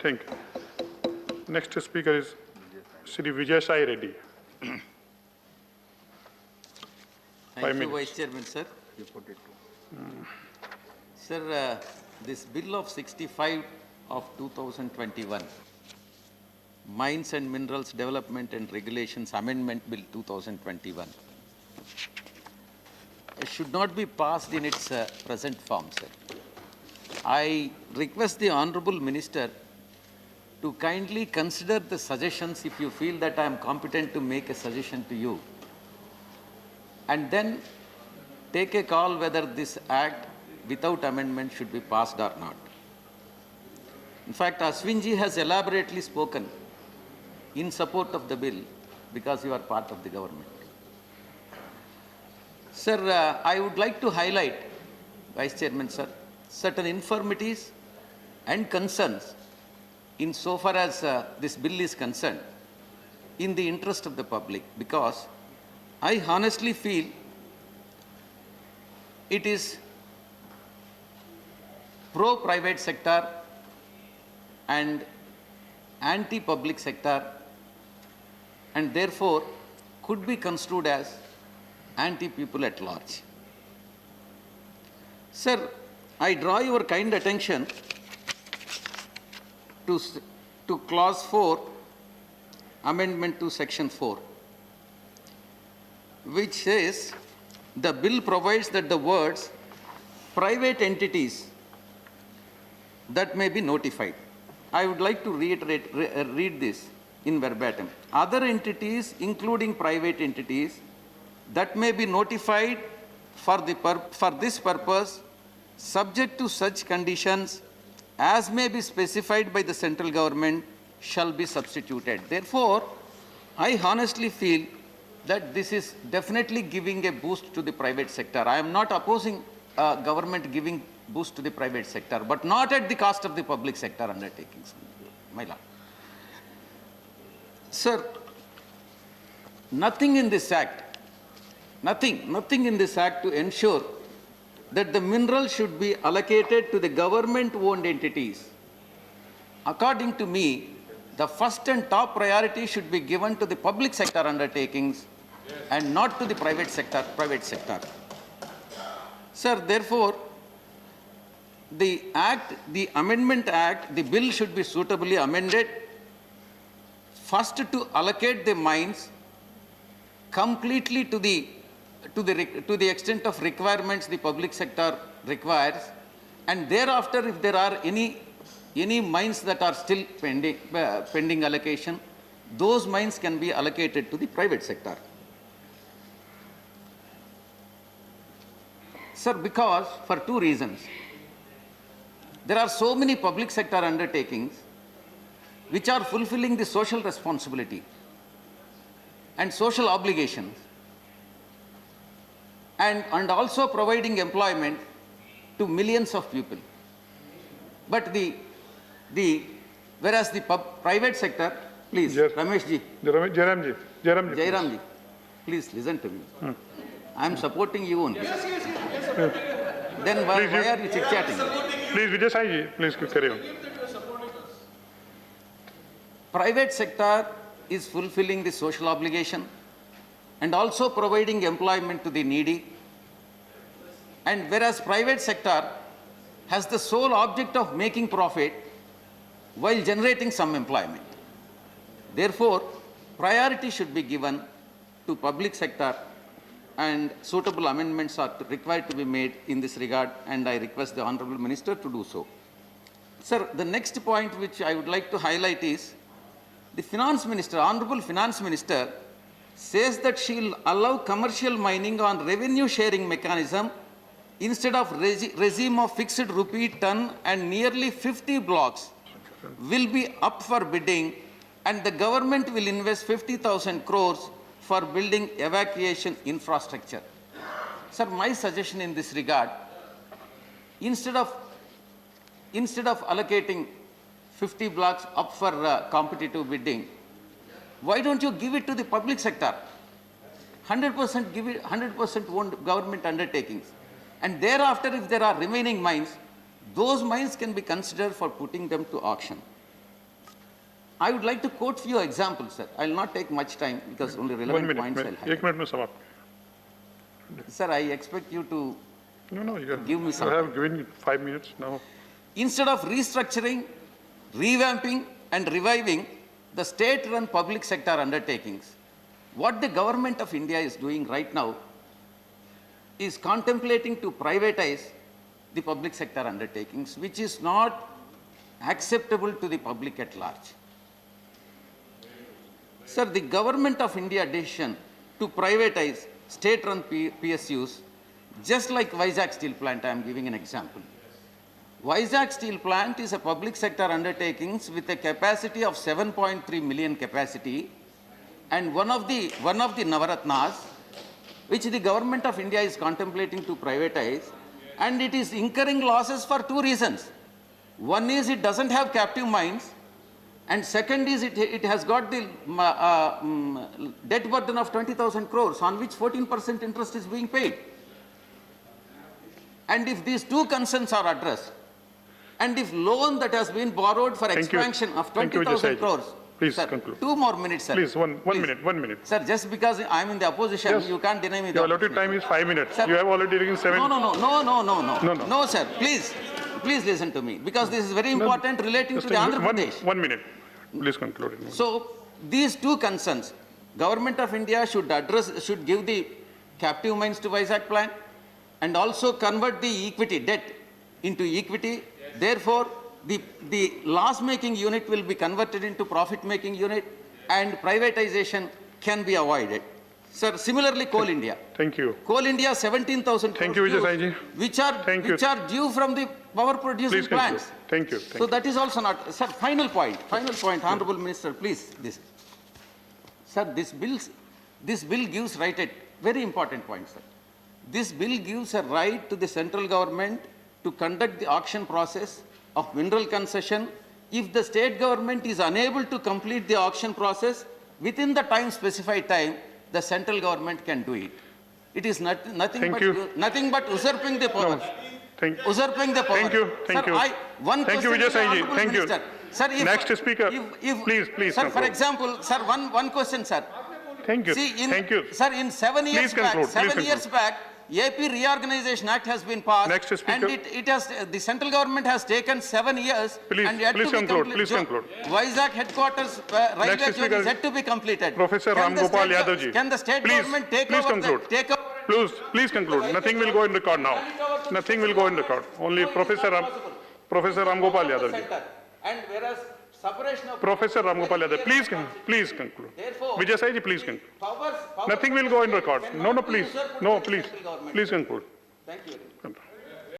Thank you. Next speaker is Shri Vijay Sai Reddy. Thank you, Vice Chairman, sir. Sir, this Bill of 65 of 2021, Mines and Minerals Development and Regulations Amendment Bill 2021, should not be passed in its present form, sir. I request the Honorable Minister to kindly consider the suggestions if you feel that I am competent to make a suggestion to you, and then take a call whether this act without amendment should be passed or not. In fact, Ashwinji has elaborately spoken in support of the bill because you are part of the government. Sir, I would like to highlight, Vice Chairman, sir, certain infirmities and concerns insofar as this bill is concerned in the interest of the public, because I honestly feel it is pro-private sector and anti-public sector, and therefore could be construed as anti-people at large. Sir, I draw your kind attention to Clause 4, Amendment to Section 4, which says the bill provides that the words private entities that may be notified. I would like to read this in verbatim. Other entities, including private entities, that may be notified for this purpose, subject to such conditions as may be specified by the central government, shall be substituted. Therefore, I honestly feel that this is definitely giving a boost to the private sector. I am not opposing government giving boost to the private sector, but not at the cost of the public sector undertakings, my lord. Sir, nothing in this act to ensure that the minerals should be allocated to the government-owned entities. According to me, the first and top priority should be given to the public sector undertakings and not to the private sector. Sir, therefore, the Amendment Act, the bill should be suitably amended, first to allocate the mines completely to the extent of requirements the public sector requires, and thereafter, if there are any mines that are still pending allocation, those mines can be allocated to the private sector. Sir, because for two reasons. There are so many public sector undertakings which are fulfilling the social responsibility and social obligations, and also providing employment to millions of people. But whereas the private sector, please, yes. Ramesh ji. Jairam ji, please listen to me. I am supporting you only. Yes. Then why are you chit-chatting? Please, Vijay Sai ji, please carry on. Private sector is fulfilling the social obligation and also providing employment to the needy. And whereas private sector has the sole object of making profit while generating some employment. Therefore, priority should be given to public sector, and suitable amendments are required to be made in this regard, and I request the Honorable Minister to do so. Sir, the next point which I would like to highlight is the Finance Minister, Honorable Finance Minister, says that she will allow commercial mining on revenue sharing mechanism instead of regime of fixed rupee ton, and nearly 50 blocks will be up for bidding, and the government will invest 50,000 crores for building evacuation infrastructure. Sir, my suggestion in this regard, instead of allocating 50 blocks up for competitive bidding, why don't you give it to the public sector? 100% give it, 100% owned government undertakings. And thereafter, if there are remaining mines, those mines can be considered for putting them to auction. I would like to quote few examples, sir. I will not take much time because only 1 relevant minute. points I will एक highlight. Minute में समाप्त. Sir, I expect you to, No, you have, Give me some you have given 5 minutes now. instead of restructuring, revamping and reviving the state-run public sector undertakings, what the government of India is doing right now is contemplating to privatize the public sector undertakings, which is not acceptable to the public at large. Sir, the government of India decision to privatize state-run PSUs, just like Vizag Steel Plant, I am giving an example. Vizag Steel Plant is a public sector undertaking with a capacity of 7.3 million capacity, and one of the Navaratnas, which the government of India is contemplating to privatize, and it is incurring losses for two reasons. One is it doesn't have captive mines, and second is it has got the debt burden of 20,000 crores on which 14% interest is being paid. And if these two concerns are addressed, and if loan that has been borrowed for Thank you. expansion of Thank you, 20,000 Vijay Saji. crores. Please Sir, conclude. 2 more minutes, sir. Please, one Please. minute, 1 minute. Sir, just because I am in the opposition, Yes. you can't deny me the Your allotted opportunity. time is 5 minutes. Sir. You have already taken 7. No. No, sir, please listen to me, because this is very important relating to Just the Andhra one, Pradesh. 1 minute. Please conclude. So these two concerns, government of India should give the captive mines to Vizag plant and also convert the equity debt into equity. Therefore, the loss-making unit will be converted into profit-making unit and privatization can be avoided. Sir, similarly, Coal India. Thank you. Coal India 17,000 Thank you, Vijay Saji. which Thank you. are due from the power producing Please conclude. plants. Thank you. So that is also not, sir, final point, Honorable Minister, please, this. Sir, this bill gives right at, very important point, sir. This bill gives a right to the central government to conduct the auction process of mineral concession if the state government is unable to complete the auction process within the specified time, the central government can do it. It is nothing Thank you. but usurping the powers. Thank you. Usurping the power. Thank you. Thank Sir, you. One Thank you, question Vijay to the Saji. Honorable Thank you. Minister. Sir, if, Next speaker. Please sir, for conclude. example, sir, one question, sir. Thank you. See, Thank you. Sir, in 7 years Please back, conclude. Please 7 years conclude. back, AP Reorganization Act has been passed. Next speaker. And it has, the central government has taken 7 years. Please- and yet please to be conclude. complete- Please Jo- conclude. Vizag headquarters railway Next zone speaker is yet to be completed. Professor Can the Ramgopal state go- Yadav ji. Can the state Please- government take please over? conclude. Take over? Please conclude. Nothing will go in record now. Nothing will go in record. Only Professor Ramgopal Yadav ji. Center. And whereas separation of Professor Ramgopal Yadav, please conclude. Therefore- Vijay Saji, please conclude. powers Nothing will go in record. cannot No, be please. usurped No, by the please. central government. Please conclude. Thank you.